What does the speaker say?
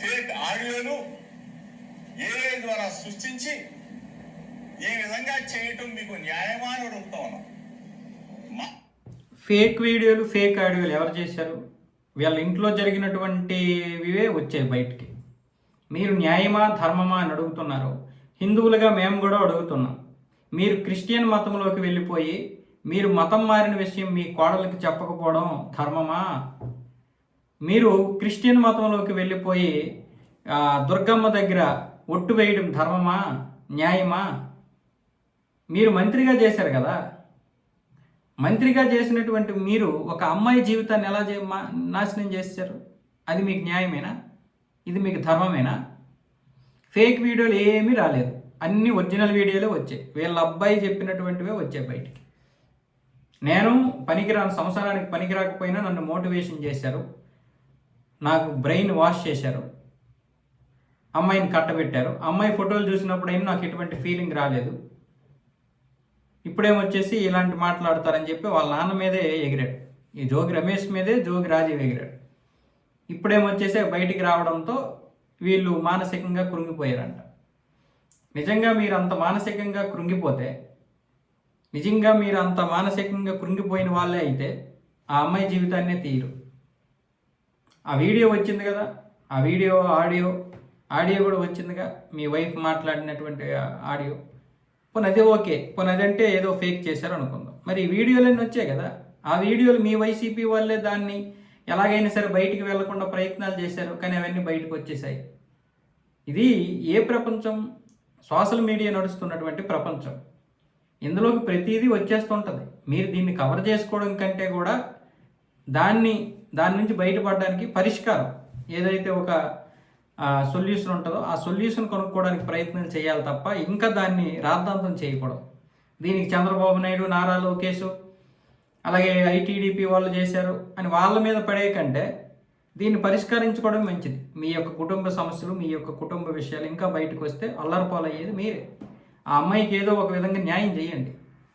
Fake ఆడియోలు AI ద్వారా సృష్టించి ఈ విధంగా చేయటం మీకు న్యాయమా అని అడుగుతా ఉన్నాం. ఫేక్ వీడియోలు ఫేక్ ఆడియోలు ఎవరు చేశారు? వీళ్ళ ఇంట్లో జరిగినటువంటివే వచ్చాయి బయటికి. మీరు న్యాయమా ధర్మమా అని అడుగుతున్నారు. హిందువులుగా మేము కూడా అడుగుతున్నాం. మీరు క్రిస్టియన్ మతంలోకి వెళ్ళిపోయి మీరు మతం మారిన విషయం మీ కోడలికి చెప్పకపోవడం ధర్మమా? మీరు క్రిస్టియన్ మతంలోకి వెళ్ళిపోయి దుర్గమ్మ దగ్గర ఒట్టు వేయడం ధర్మమా, న్యాయమా? మీరు మంత్రిగా చేశారు కదా. మంత్రిగా చేసినటువంటి మీరు ఒక అమ్మాయి జీవితాన్ని ఎలా నాశనం చేశారు? అది మీకు న్యాయమేనా? ఇది మీకు ధర్మమేనా? ఫేక్ వీడియోలు ఏమీ రాలేదు, అన్ని ఒరిజినల్ వీడియోలే వచ్చాయి. వీళ్ళ అబ్బాయి చెప్పినటువంటివే వచ్చాయి బయటికి. నేను పనికిరాను, సంవత్సరానికి పనికిరాకపోయినా నన్ను మోటివేషన్ చేశారు, నాకు బ్రెయిన్ వాష్ చేశారు, అమ్మాయిని కట్టబెట్టారు. అమ్మాయి ఫోటోలు చూసినప్పుడైనా నాకు ఎటువంటి ఫీలింగ్ రాలేదు. ఇప్పుడేమొచ్చేసి ఇలాంటి మాట్లాడతారని చెప్పి వాళ్ళ నాన్న మీదే ఎగిరాడు. ఈ జోగి రమేష్ మీదే జోగి రాజీవ్ ఎగిరాడు. ఇప్పుడేమొచ్చేసి బయటికి రావడంతో వీళ్ళు మానసికంగా కృంగిపోయారంట. నిజంగా మీరు అంత మానసికంగా కృంగిపోతే, నిజంగా మీరు అంత మానసికంగా కృంగిపోయిన వాళ్ళే అయితే ఆ అమ్మాయి జీవితాన్నే తీయరు. ఆ వీడియో వచ్చింది కదా, ఆ వీడియో ఆడియో కూడా వచ్చిందిగా, మీ వైఫ్ మాట్లాడినటువంటి ఆడియో. పోనీ అదే ఓకే, పోనీ అదంటే ఏదో ఫేక్ చేశారు అనుకుందాం. మరి ఈ వీడియోలన్నీ వచ్చాయి కదా, ఆ వీడియోలు మీ వైసీపీ వాళ్ళే దాన్ని ఎలాగైనా సరే బయటికి వెళ్లకుండా ప్రయత్నాలు చేశారు, కానీ అవన్నీ బయటకు వచ్చేసాయి. ఇది ఏ ప్రపంచం? సోషల్ మీడియా నడుస్తున్నటువంటి ప్రపంచం. ఇందులోకి ప్రతిదీ వచ్చేస్తుంటుంది. మీరు దీన్ని కవర్ చేసుకోవడం కంటే కూడా దాని నుంచి బయటపడడానికి పరిష్కారం ఏదైతే ఒక సొల్యూషన్ ఉంటుందో ఆ సొల్యూషన్ కొనుక్కోవడానికి ప్రయత్నం చేయాలి తప్ప ఇంకా దాన్ని రాద్ధాంతం చేయకూడదు. దీనికి చంద్రబాబు నాయుడు, నారా లోకేష్, అలాగే ఐటీడీపీ వాళ్ళు చేశారు అని వాళ్ళ మీద పడే కంటే దీన్ని పరిష్కరించుకోవడం మంచిది. మీ యొక్క కుటుంబ సమస్యలు, మీ యొక్క కుటుంబ విషయాలు ఇంకా బయటకు వస్తే అల్లరిపాలయ్యేది మీరే. ఆ అమ్మాయికి ఏదో ఒక విధంగా న్యాయం చేయండి.